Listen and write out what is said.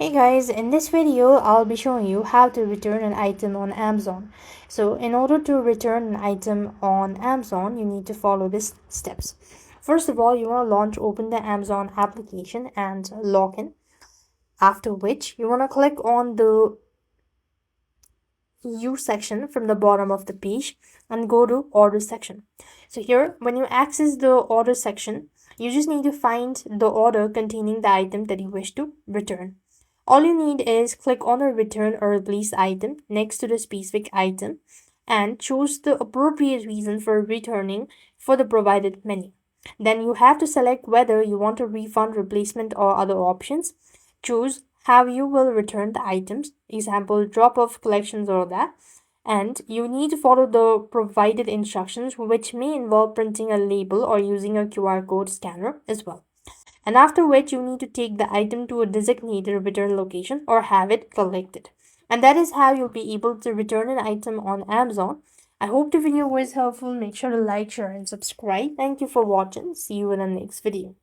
Hey guys, in this video I'll be showing you how to return an item on Amazon. So in order to return an item on Amazon, you need to follow these steps. First of all, you want to open the Amazon application and log in. After which, you want to click on the U section from the bottom of the page and go to order section. So here, when you access the order section, you just need to find the order containing the item that you wish to return. All you need is click on a return or replace item next to the specific item and choose the appropriate reason for returning for the provided menu. Then you have to select whether you want a refund, replacement, or other options. Choose how you will return the items, example, drop off, collections, or that. And you need to follow the provided instructions, which may involve printing a label or using a QR code scanner as well. And after which you need to take the item to a designated return location or have it collected. And that is how you'll be able to return an item on Amazon. I hope the video was helpful. Make sure to like, share, and subscribe. Thank you for watching. See you in the next video.